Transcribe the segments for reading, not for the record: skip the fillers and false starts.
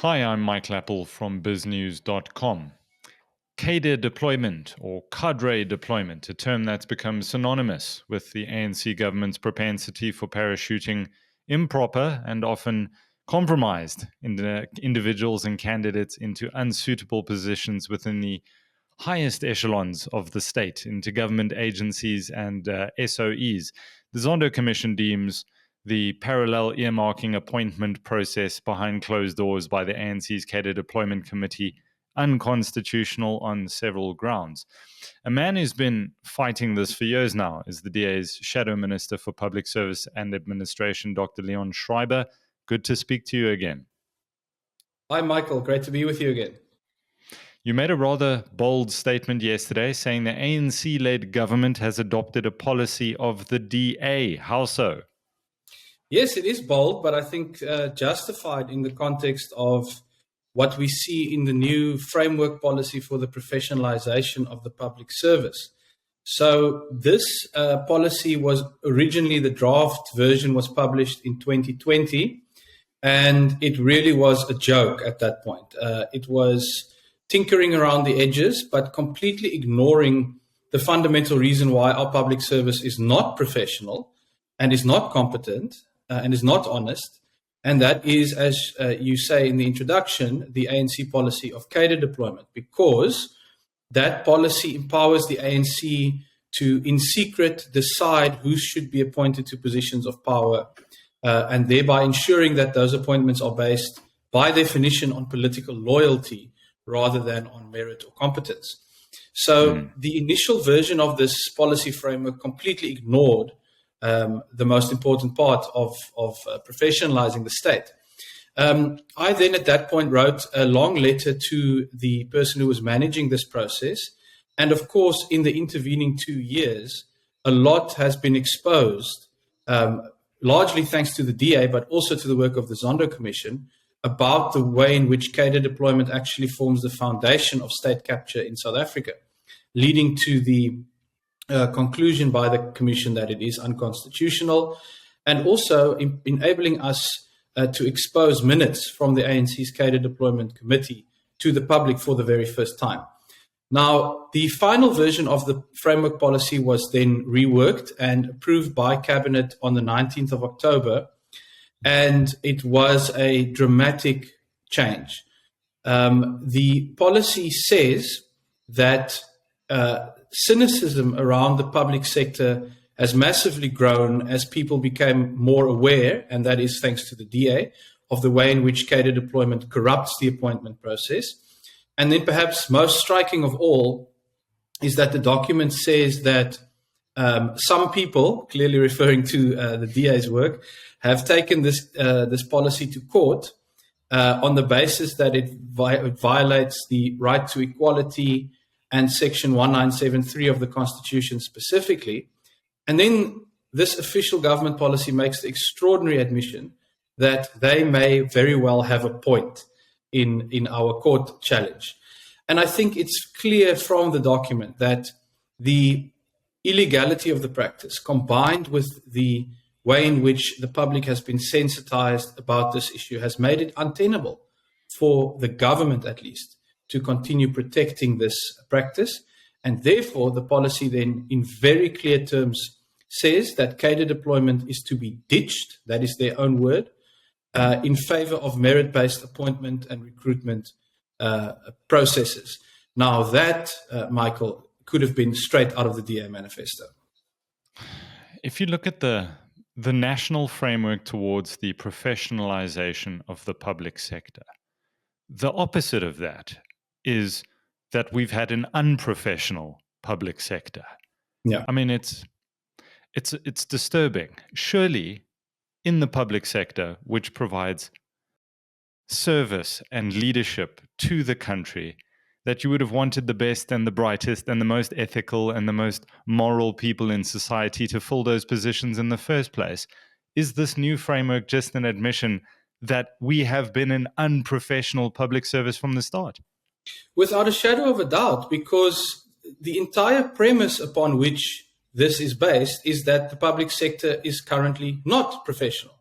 Hi, I'm Michael Appel from BizNews.com. Cadre deployment, or Cadre deployment, a term that's become synonymous with the ANC government's propensity for parachuting improper and often compromised individuals and candidates into unsuitable positions within the highest echelons of the state, into government agencies and SOEs. The Zondo Commission deems the parallel earmarking appointment process behind closed doors by the ANC's Cadre Deployment Committee unconstitutional on several grounds. A man who's been fighting this for years now is the DA's Shadow Minister for Public Service and Administration, Dr. Leon Schreiber. Good to speak to you again. Hi, Michael. Great to be with you again. You made a rather bold statement yesterday saying the ANC-led government has adopted a policy of the DA. How so? Yes, it is bold, but I think justified in the context of what we see in the new framework policy for the professionalisation of the public service. So this policy was originally, the draft version was published in 2020, and it really was a joke at that point. It was tinkering around the edges, but completely ignoring the fundamental reason why our public service is not professional and is not competent and is not honest. And that is, as you say in the introduction, the ANC policy of cadre deployment, because that policy empowers the ANC to, in secret, decide who should be appointed to positions of power, and thereby ensuring that those appointments are based, by definition, on political loyalty rather than on merit or competence. So the initial version of this policy framework completely ignored the most important part of professionalizing the state. I then at that point wrote a long letter to the person who was managing this process. And of course, in the intervening 2 years, a lot has been exposed, largely thanks to the DA, but also to the work of the Zondo Commission, about the way in which cadre deployment actually forms the foundation of state capture in South Africa, leading to the conclusion by the Commission that it is unconstitutional, and also enabling us to expose minutes from the ANC's Cadre Deployment Committee to the public for the very first time. Now, the final version of the framework policy was then reworked and approved by Cabinet on the 19th of October, and it was a dramatic change. The policy says that cynicism around the public sector has massively grown as people became more aware, and that is thanks to the DA, of the way in which cadre deployment corrupts the appointment process. And then perhaps most striking of all is that the document says that some people, clearly referring to the DA's work, have taken this policy to court on the basis that it violates the right to equality and Section 1973 of the Constitution specifically. And then this official government policy makes the extraordinary admission that they may very well have a point in our court challenge. And I think it's clear from the document that the illegality of the practice, combined with the way in which the public has been sensitized about this issue, has made it untenable for the government, at least, to continue protecting this practice. And therefore, the policy then, in very clear terms, says that cadre deployment is to be ditched, that is their own word, in favor of merit-based appointment and recruitment processes. Now that, Michael, could have been straight out of the DA manifesto. If you look at the national framework towards the professionalization of the public sector, the opposite of that is that we've had an unprofessional public sector. Yeah. I mean, it's disturbing. Surely, in the public sector, which provides service and leadership to the country, that you would have wanted the best and the brightest and the most ethical and the most moral people in society to fill those positions in the first place. Is this new framework just an admission that we have been an unprofessional public service from the start? Without a shadow of a doubt, because the entire premise upon which this is based is that the public sector is currently not professional.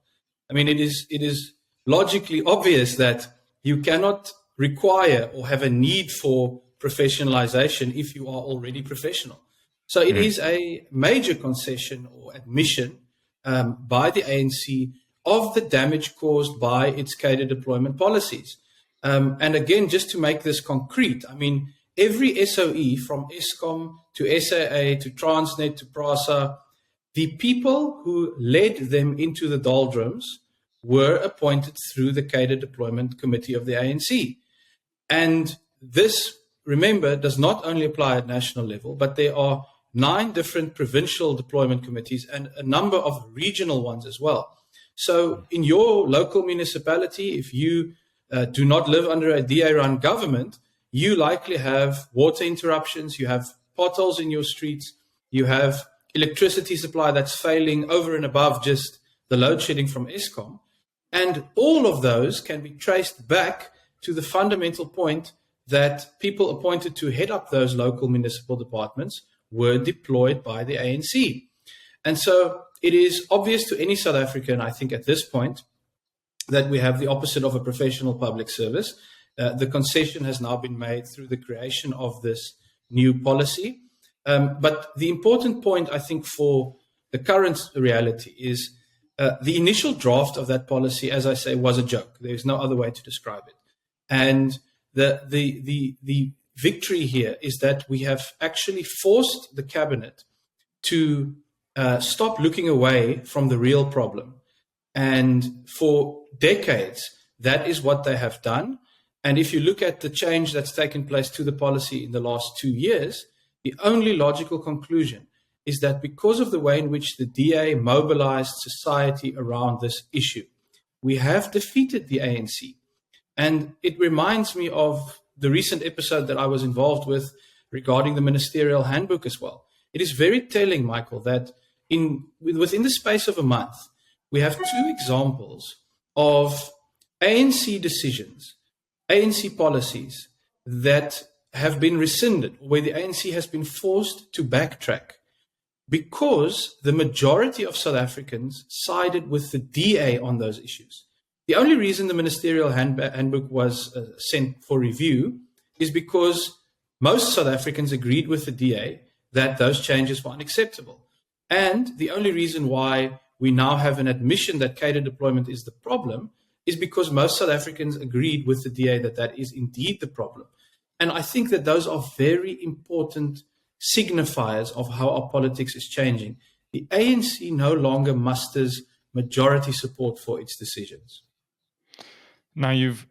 I mean, it is logically obvious that you cannot require or have a need for professionalization if you are already professional. So it is a major concession or admission by the ANC of the damage caused by its cadre deployment policies. And again, just to make this concrete, I mean, every SOE from Eskom to SAA to Transnet to PRASA, the people who led them into the doldrums were appointed through the Cadre Deployment Committee of the ANC. And this, remember, does not only apply at national level, but there are 9 different provincial deployment committees and a number of regional ones as well. So in your local municipality, if you do not live under a DA-run government, you likely have water interruptions, you have potholes in your streets, you have electricity supply that's failing over and above just the load shedding from Eskom. And all of those can be traced back to the fundamental point that people appointed to head up those local municipal departments were deployed by the ANC. And so it is obvious to any South African, I think, at this point, that we have the opposite of a professional public service. The concession has now been made through the creation of this new policy. But the important point, I think, for the current reality is the initial draft of that policy, as I say, was a joke. There's no other way to describe it. And the victory here is that we have actually forced the cabinet to stop looking away from the real problem. And for decades, that is what they have done. And if you look at the change that's taken place to the policy in the last 2 years, the only logical conclusion is that because of the way in which the DA mobilized society around this issue, we have defeated the ANC. And it reminds me of the recent episode that I was involved with regarding the ministerial handbook as well. It is very telling, Michael, that within the space of a month, we have 2 examples of ANC decisions, ANC policies that have been rescinded, where the ANC has been forced to backtrack because the majority of South Africans sided with the DA on those issues. The only reason the ministerial handbook was sent for review is because most South Africans agreed with the DA that those changes were unacceptable. And the only reason why we now have an admission that cadre deployment is the problem is because most South Africans agreed with the DA that that is indeed the problem. And I think that those are very important signifiers of how our politics is changing. The ANC no longer musters majority support for its decisions. Now, you've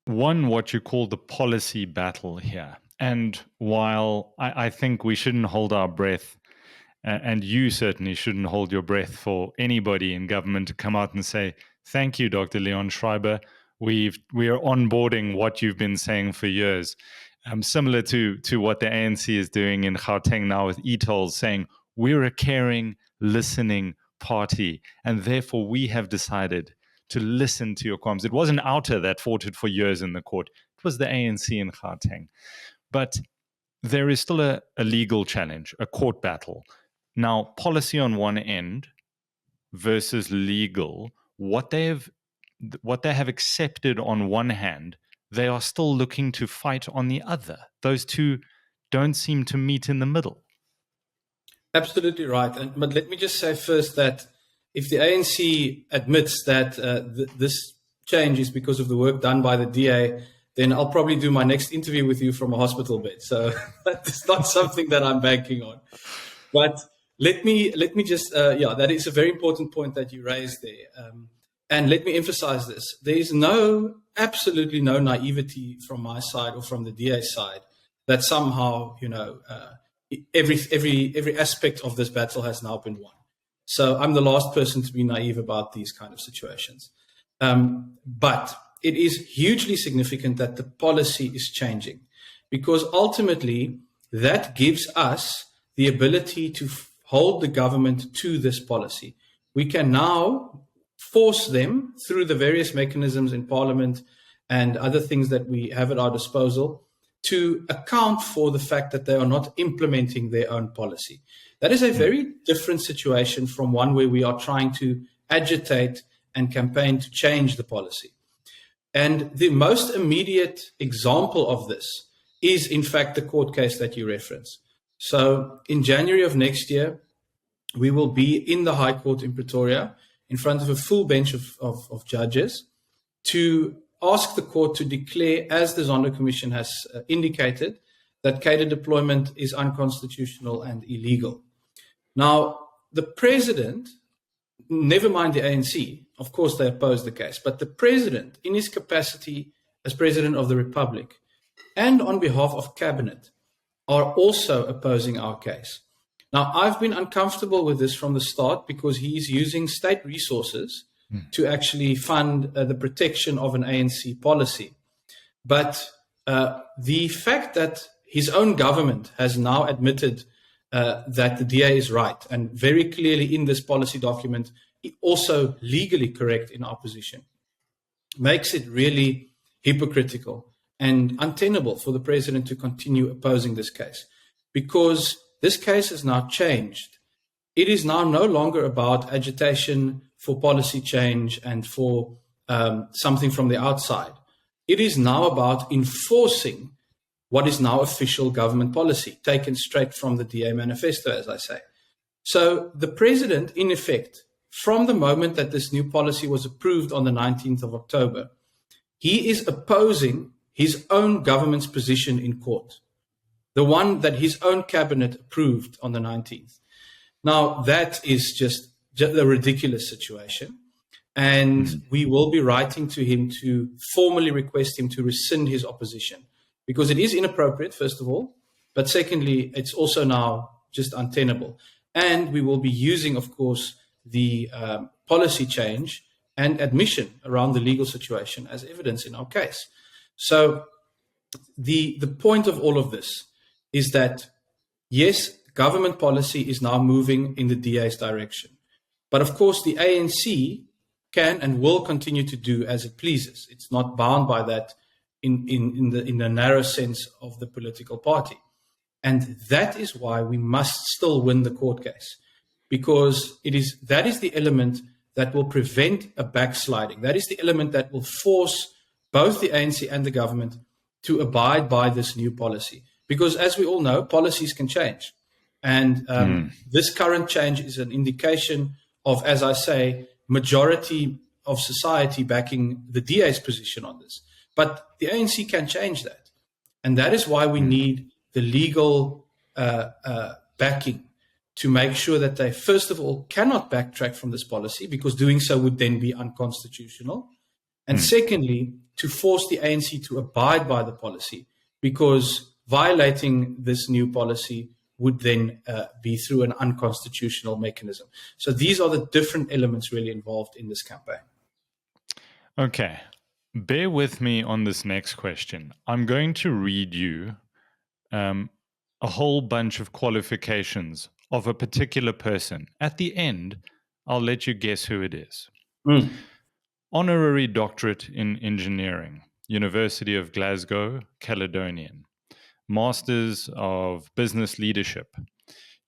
won what you call the policy battle here. And while I think we shouldn't hold our breath, and you certainly shouldn't hold your breath for anybody in government to come out and say, thank you, Dr. Leon Schreiber. We are onboarding what you've been saying for years. Similar to what the ANC is doing in Gauteng now with e-tolls, saying we're a caring, listening party, and therefore we have decided to listen to your qualms. It wasn't Outer that fought it for years in the court. It was the ANC in Gauteng. But there is still a legal challenge, a court battle. Now, policy on one end versus legal, what they have accepted on one hand, they are still looking to fight on the other. Those two don't seem to meet in the middle. Absolutely right. But let me just say first that if the ANC admits that this change is because of the work done by the DA, then I'll probably do my next interview with you from a hospital bed. So that's not something that I'm banking on. But let me just, that is a very important point that you raised there. And let me emphasize this. There is absolutely no naivety from my side or from the DA side that somehow, every aspect of this battle has now been won. So I'm the last person to be naive about these kind of situations. But it is hugely significant that the policy is changing, because ultimately that gives us the ability to hold the government to this policy. We can now force them through the various mechanisms in Parliament and other things that we have at our disposal to account for the fact that they are not implementing their own policy. That is a very different situation from one where we are trying to agitate and campaign to change the policy. And the most immediate example of this is, in fact, the court case that you reference. So in January of next year, we will be in the High Court in Pretoria in front of a full bench of judges to ask the court to declare, as the Zondo Commission has indicated, that cadre deployment is unconstitutional and illegal. Now, the president, never mind the ANC, of course they opposed the case, but the president, in his capacity as president of the Republic and on behalf of cabinet, are also opposing our case. Now, I've been uncomfortable with this from the start because he's using state resources to actually fund the protection of an ANC policy. But the fact that his own government has now admitted that the DA is right, and very clearly in this policy document, also legally correct in our position, makes it really hypocritical and untenable for the president to continue opposing this case, because this case has now changed. It is now no longer about agitation for policy change and for something from the outside. It is now about enforcing what is now official government policy, taken straight from the DA manifesto, as I say. So the president, in effect, from the moment that this new policy was approved on the 19th of October, he is opposing his own government's position in court, the one that his own cabinet approved on the 19th. Now, that is just a ridiculous situation. And we will be writing to him to formally request him to rescind his opposition, because it is inappropriate, first of all, but secondly, it's also now just untenable. And we will be using, of course, the policy change and admission around the legal situation as evidence in our case. So the point of all of this is that, yes, government policy is now moving in the DA's direction. But of course, the ANC can and will continue to do as it pleases. It's not bound by that in the narrow sense of the political party. And that is why we must still win the court case, because that is the element that will prevent a backsliding. That is the element that will force both the ANC and the government to abide by this new policy. Because as we all know, policies can change. And this current change is an indication of, as I say, majority of society backing the DA's position on this. But the ANC can change that. And that is why we need the legal backing to make sure that they, first of all, cannot backtrack from this policy, because doing so would then be unconstitutional. And secondly, to force the ANC to abide by the policy, because violating this new policy would then be through an unconstitutional mechanism. So these are the different elements really involved in this campaign. Okay. Bear with me on this next question. I'm going to read you a whole bunch of qualifications of a particular person. At the end, I'll let you guess who it is. Honorary Doctorate in Engineering, University of Glasgow, Caledonian. Masters of Business Leadership,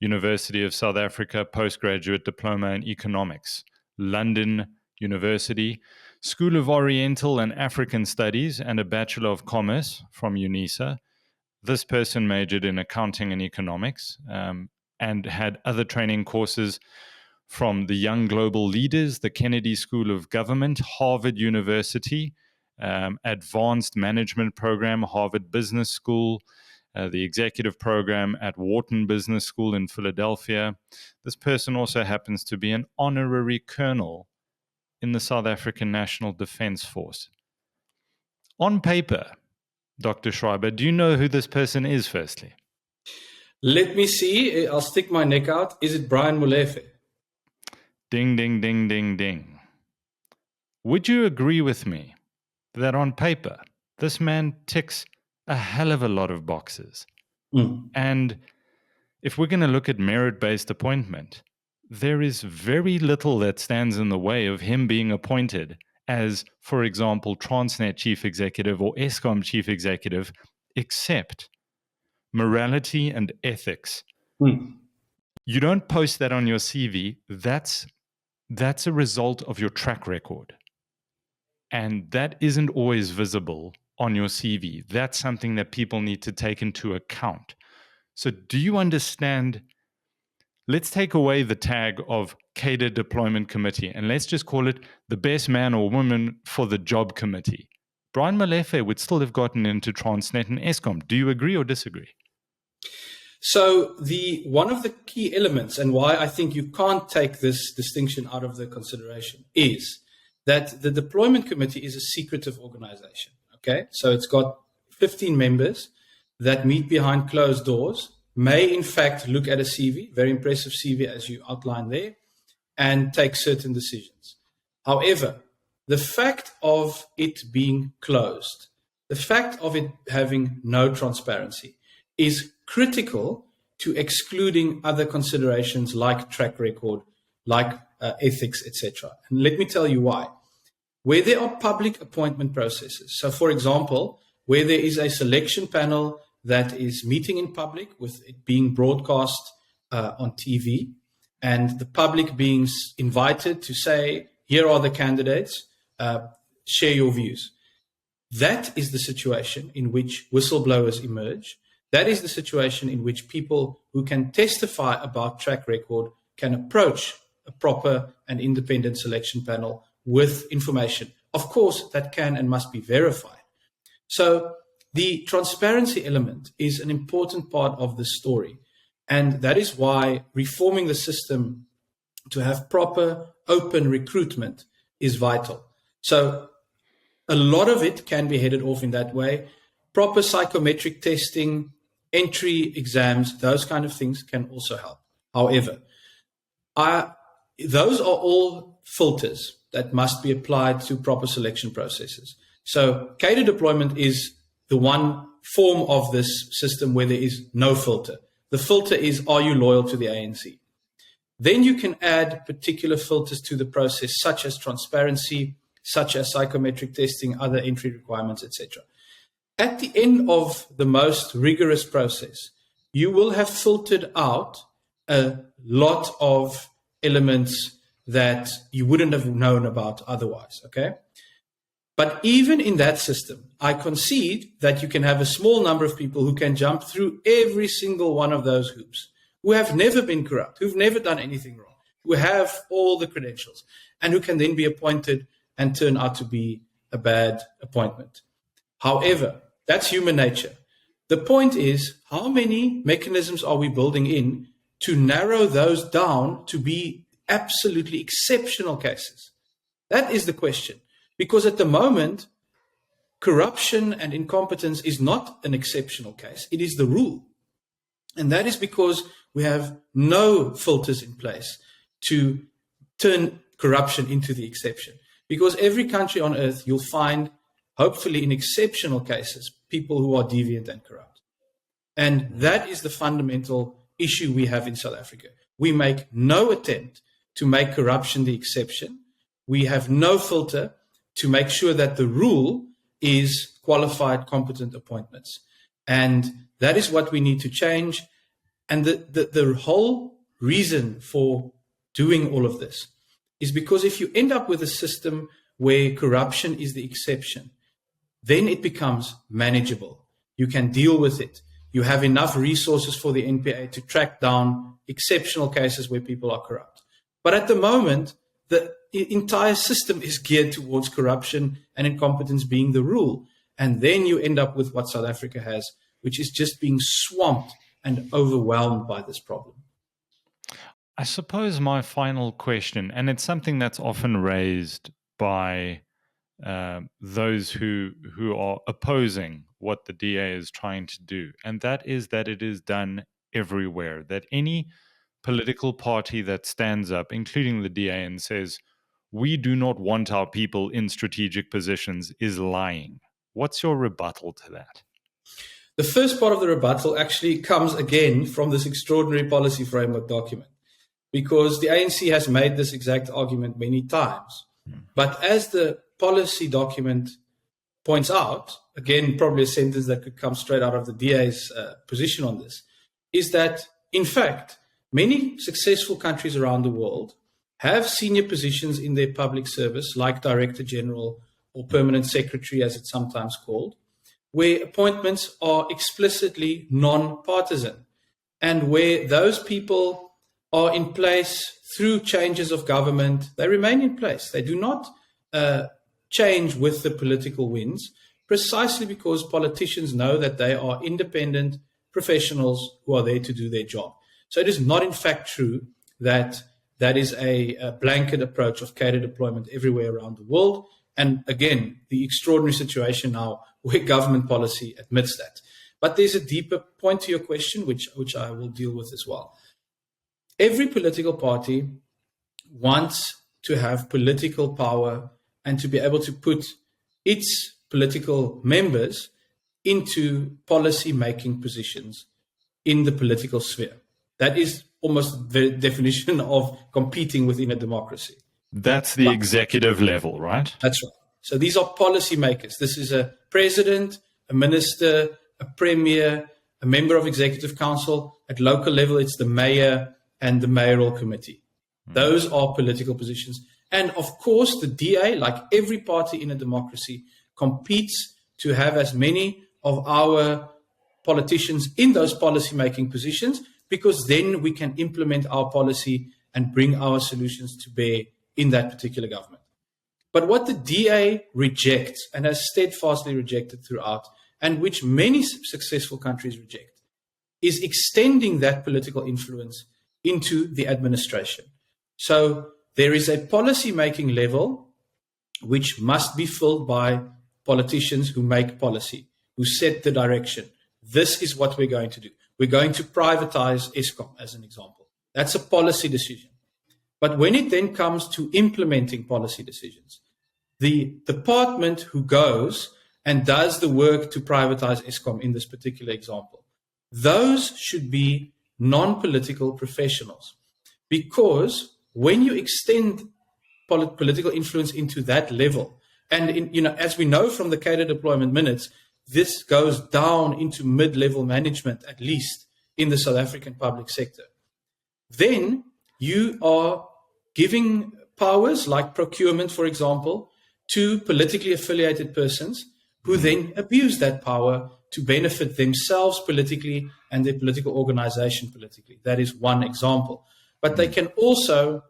University of South Africa, Postgraduate Diploma in Economics, London University, School of Oriental and African Studies, and a Bachelor of Commerce from UNISA. This person majored in accounting and economics and had other training courses from the Young Global Leaders, the Kennedy School of Government, Harvard University, Advanced Management Program, Harvard Business School, the executive program at Wharton Business School in Philadelphia. This person also happens to be an honorary colonel in the South African National Defense Force. On paper, Dr. Schreiber, do you know who this person is, firstly? Let me see. I'll stick my neck out. Is it Brian Molefe? Ding, ding, ding, ding, ding. Would you agree with me that on paper, this man ticks a hell of a lot of boxes? And if we're going to look at merit-based appointment, there is very little that stands in the way of him being appointed as, for example, Transnet Chief Executive or Eskom Chief Executive, except morality and ethics. You don't post that on your CV. That's a result of your track record. And that isn't always visible on your CV. That's something that people need to take into account. So do you understand? Let's take away the tag of Cadre Deployment Committee and let's just call it the best man or woman for the job committee. Brian Molefe would still have gotten into Transnet and Eskom. Do you agree or disagree? So one of the key elements, and why I think you can't take this distinction out of the consideration, is that the deployment committee is a secretive organization. Okay, so it's got 15 members that meet behind closed doors, may in fact look at a CV, very impressive CV as you outlined there, and take certain decisions. However, the fact of it being closed, the fact of it having no transparency is critical to excluding other considerations like track record, like ethics, etc. And let me tell you why. Where there are public appointment processes, so for example, where there is a selection panel that is meeting in public with it being broadcast on TV and the public being invited to say, here are the candidates, share your views. That is the situation in which whistleblowers emerge. That is the situation in which people who can testify about track record can approach a proper and independent selection panel with information. Of course, that can and must be verified. So the transparency element is an important part of the story. And that is why reforming the system to have proper open recruitment is vital. So a lot of it can be headed off in that way. Proper psychometric testing, entry exams, those kind of things can also help. However, those are all filters that must be applied to proper selection processes. So cadre deployment is the one form of this system where there is no filter. The filter is, are you loyal to the ANC? Then you can add particular filters to the process, such as transparency, such as psychometric testing, other entry requirements, etc. At the end of the most rigorous process, you will have filtered out a lot of elements that you wouldn't have known about otherwise, okay? But even in that system, I concede that you can have a small number of people who can jump through every single one of those hoops, who have never been corrupt, who've never done anything wrong, who have all the credentials, and who can then be appointed and turn out to be a bad appointment. However, that's human nature. The point is, how many mechanisms are we building in to narrow those down to be absolutely exceptional cases? That is the question. Because at the moment, corruption and incompetence is not an exceptional case. It is the rule. And that is because we have no filters in place to turn corruption into the exception. Because every country on earth, you'll find, hopefully in exceptional cases, people who are deviant and corrupt. And that is the fundamental issue we have in South Africa. We make no attempt to make corruption the exception. We have no filter to make sure that the rule is qualified, competent appointments. And that is what we need to change. And the whole reason for doing all of this is because if you end up with a system where corruption is the exception, then it becomes manageable. You can deal with it. You have enough resources for the NPA to track down exceptional cases where people are corrupt. But at the moment, the entire system is geared towards corruption and incompetence being the rule. And then you end up with what South Africa has, which is just being swamped and overwhelmed by this problem. I suppose my final question, and it's something that's often raised by those who are opposing what the DA is trying to do, and that is that it is done everywhere, that any political party that stands up, including the DA, and says, we do not want our people in strategic positions is lying. What's your rebuttal to that? The first part of the rebuttal actually comes again from this extraordinary policy framework document, because the ANC has made this exact argument many times. But as the policy document points out, again, probably a sentence that could come straight out of the DA's position on this, is that, in fact, many successful countries around the world have senior positions in their public service, like Director General or permanent secretary, as it's sometimes called, where appointments are explicitly non-partisan and where those people are in place through changes of government. They remain in place. They do not change with the political winds, precisely because politicians know that they are independent professionals who are there to do their job. So it is not in fact true that that is a blanket approach of cadre deployment everywhere around the world. And again, the extraordinary situation now where government policy admits that. But there's a deeper point to your question, which I will deal with as well. Every political party wants to have political power and to be able to put its political members into policy-making positions in the political sphere. That is almost the definition of competing within a democracy. That's the executive level, right? That's right. So these are policy makers. This is a president, a minister, a premier, a member of executive council. At local level, it's the mayor and the mayoral committee. Those are political positions. And of course, the DA, like every party in a democracy, competes to have as many of our politicians in those policy-making positions, because then we can implement our policy and bring our solutions to bear in that particular government. But what the DA rejects and has steadfastly rejected throughout, and which many successful countries reject, is extending that political influence into the administration. So there is a policy-making level which must be filled by politicians who make policy, who set the direction. This is what we're going to do. We're going to privatize Eskom, as an example. That's a policy decision. But when it then comes to implementing policy decisions, the department who goes and does the work to privatize Eskom in this particular example, those should be non-political professionals. Because when you extend political influence into that level, and as we know from the cadre deployment minutes, this goes down into mid-level management, at least in the South African public sector, then you are giving powers like procurement, for example, to politically affiliated persons who then abuse that power to benefit themselves politically and their political organization politically. That is one example. But they can also,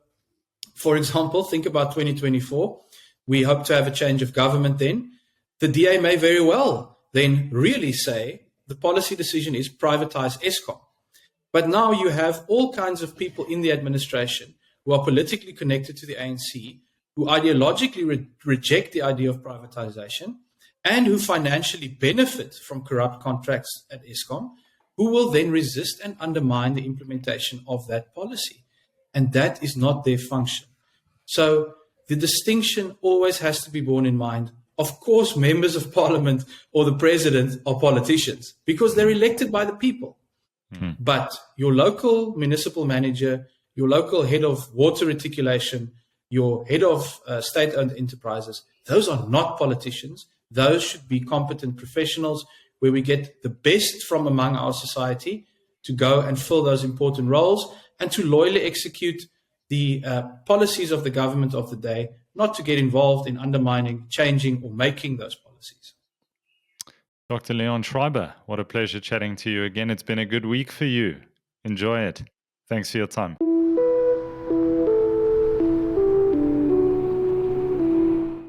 for example, think about 2024. We hope to have a change of government then. The DA may very well then really say the policy decision is privatize Eskom. But now you have all kinds of people in the administration who are politically connected to the ANC, who ideologically reject the idea of privatization, and who financially benefit from corrupt contracts at Eskom, who will then resist and undermine the implementation of that policy. And that is not their function. So the distinction always has to be borne in mind. Of course, members of parliament or the president are politicians because they're elected by the people. Mm-hmm. But your local municipal manager, your local head of water reticulation, your head of state-owned enterprises, those are not politicians. Those should be competent professionals where we get the best from among our society to go and fill those important roles and to loyally execute the policies of the government of the day, not to get involved in undermining, changing, or making those policies. Dr. Leon Schreiber, what a pleasure chatting to you again. It's been a good week for you. Enjoy it. Thanks for your time.